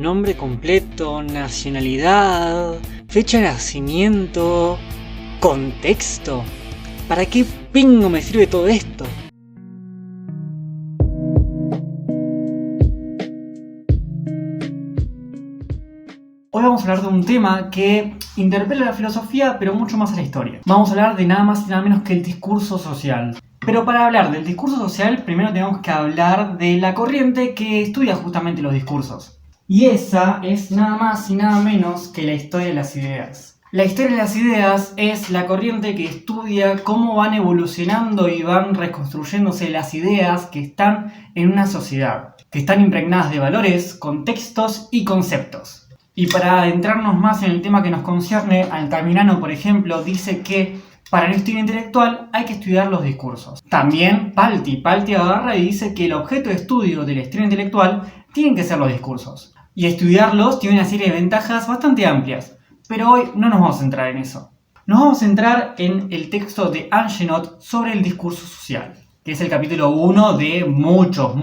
nombre completo, nacionalidad, fecha de nacimiento, contexto. ¿Para qué pingo me sirve todo esto? Hoy vamos a hablar de un tema que interpela la filosofía, pero mucho más a la historia. Vamos a hablar de nada más y nada menos que el discurso social. Pero para hablar del discurso social, primero tenemos que hablar de la corriente que estudia justamente los discursos. Y esa es nada más y nada menos que la historia de las ideas. La historia de las ideas es la corriente que estudia cómo van evolucionando y van reconstruyéndose las ideas que están en una sociedad, que están impregnadas de valores, contextos y conceptos. Y para adentrarnos más en el tema que nos concierne, Altamirano, por ejemplo, dice que para la historia intelectual hay que estudiar los discursos. También Palti agarra y dice que el objeto de estudio de la historia intelectual tienen que ser los discursos. Y estudiarlos tiene una serie de ventajas bastante amplias. Pero hoy no nos vamos a centrar en eso. Nos vamos a centrar en el texto de Angenot sobre el discurso social, que es el capítulo 1 de muchos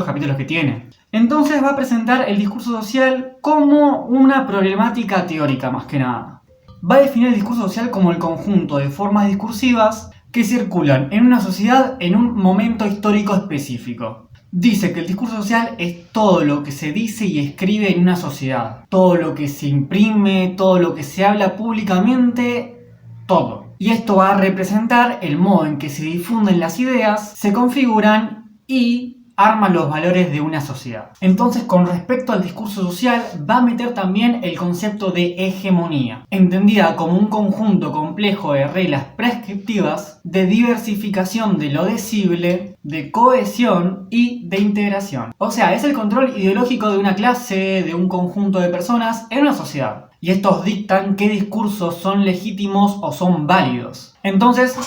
capítulos que tiene. Entonces va a presentar el discurso social como una problemática teórica más que nada. Va a definir el discurso social como el conjunto de formas discursivas que circulan en una sociedad en un momento histórico específico. Dice que el discurso social es todo lo que se dice y escribe en una sociedad. Todo lo que se imprime, todo lo que se habla públicamente, todo. Y esto va a representar el modo en que se difunden las ideas, se configuran y arma los valores de una sociedad. Entonces, con respecto al discurso social, va a meter también el concepto de hegemonía, entendida como un conjunto complejo de reglas prescriptivas, de diversificación de lo decible, de cohesión y de integración. O sea, es el control ideológico de una clase, de un conjunto de personas en una sociedad. Y estos dictan qué discursos son legítimos o son válidos. Entonces,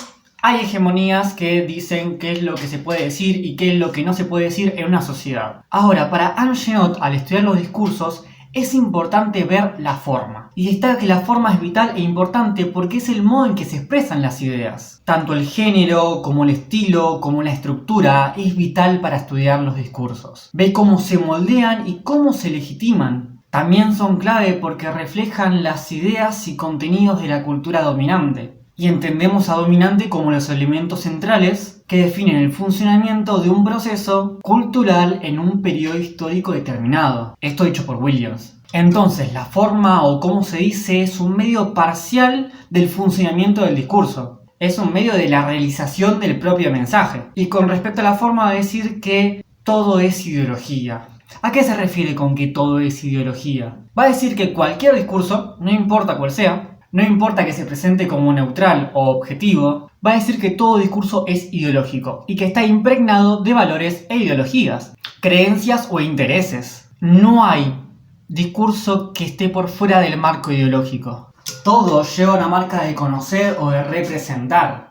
hay hegemonías que dicen qué es lo que se puede decir y qué es lo que no se puede decir en una sociedad. Ahora, para Angenot, al estudiar los discursos, es importante ver la forma. Y destaca que la forma es vital e importante porque es el modo en que se expresan las ideas. Tanto el género, como el estilo, como la estructura es vital para estudiar los discursos. Ve cómo se moldean y cómo se legitiman. También son clave porque reflejan las ideas y contenidos de la cultura dominante. Y entendemos a dominante como los elementos centrales que definen el funcionamiento de un proceso cultural en un periodo histórico determinado. Esto dicho por Williams. Entonces, la forma o cómo se dice es un medio parcial del funcionamiento del discurso. Es un medio de la realización del propio mensaje. Y con respecto a la forma, va a decir que todo es ideología. ¿A qué se refiere con que todo es ideología? Va a decir que cualquier discurso, no importa cuál sea, no importa que se presente como neutral o objetivo, va a decir que todo discurso es ideológico y que está impregnado de valores e ideologías, creencias o intereses. No hay discurso que esté por fuera del marco ideológico. Todo lleva una marca de conocer o de representar.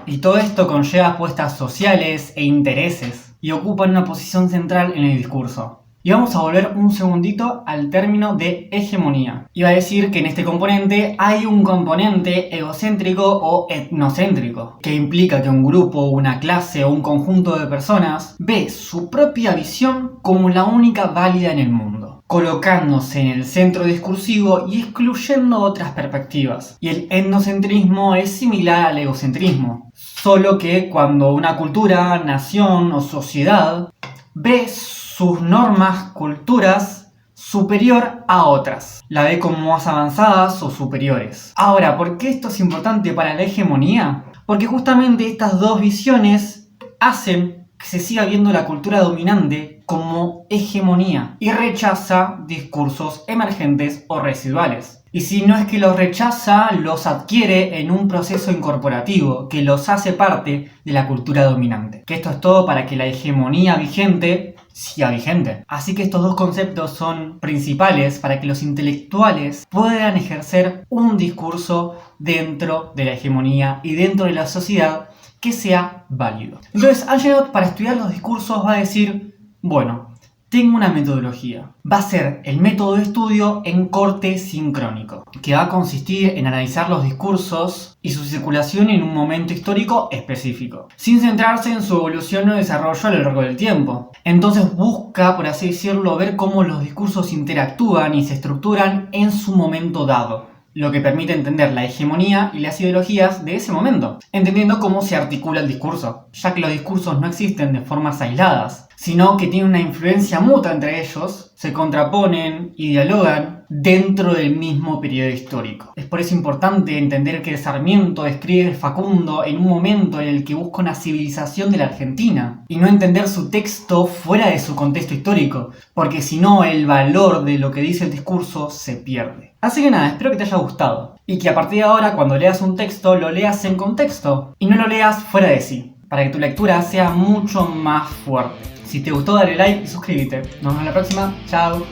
Y todo esto conlleva apuestas sociales e intereses y ocupan una posición central en el discurso. Y vamos a volver un segundito al término de hegemonía. Y va a decir que en este componente hay un componente egocéntrico o etnocéntrico, que implica que un grupo, una clase o un conjunto de personas ve su propia visión como la única válida en el mundo, colocándose en el centro discursivo y excluyendo otras perspectivas. Y el etnocentrismo es similar al egocentrismo, solo que cuando una cultura, nación o sociedad ve sus normas, culturas, superior a otras. La ve como más avanzadas o superiores. Ahora, ¿por qué esto es importante para la hegemonía? Porque justamente estas dos visiones hacen que se siga viendo la cultura dominante como hegemonía y rechaza discursos emergentes o residuales. Y si no es que los rechaza, los adquiere en un proceso incorporativo que los hace parte de la cultura dominante. Que esto es todo para que la hegemonía vigente siga vigente. Así que estos dos conceptos son principales para que los intelectuales puedan ejercer un discurso dentro de la hegemonía y dentro de la sociedad que sea válido. Entonces, Angenot, para estudiar los discursos, va a decir, bueno, tengo una metodología. Va a ser el método de estudio en corte sincrónico, que va a consistir en analizar los discursos y su circulación en un momento histórico específico, sin centrarse en su evolución o desarrollo a lo largo del tiempo. Entonces busca, por así decirlo, ver cómo los discursos interactúan y se estructuran en su momento dado, lo que permite entender la hegemonía y las ideologías de ese momento, entendiendo cómo se articula el discurso, ya que los discursos no existen de formas aisladas, sino que tienen una influencia mutua entre ellos, se contraponen y dialogan dentro del mismo periodo histórico. Es por eso importante entender que Sarmiento escribe Facundo en un momento en el que busca una civilización de la Argentina, y no entender su texto fuera de su contexto histórico, porque si no el valor de lo que dice el discurso se pierde. Así que nada, espero que te haya gustado, y que a partir de ahora cuando leas un texto lo leas en contexto, y no lo leas fuera de sí, para que tu lectura sea mucho más fuerte. Si te gustó, dale like y suscríbete. Nos vemos en la próxima. Chao.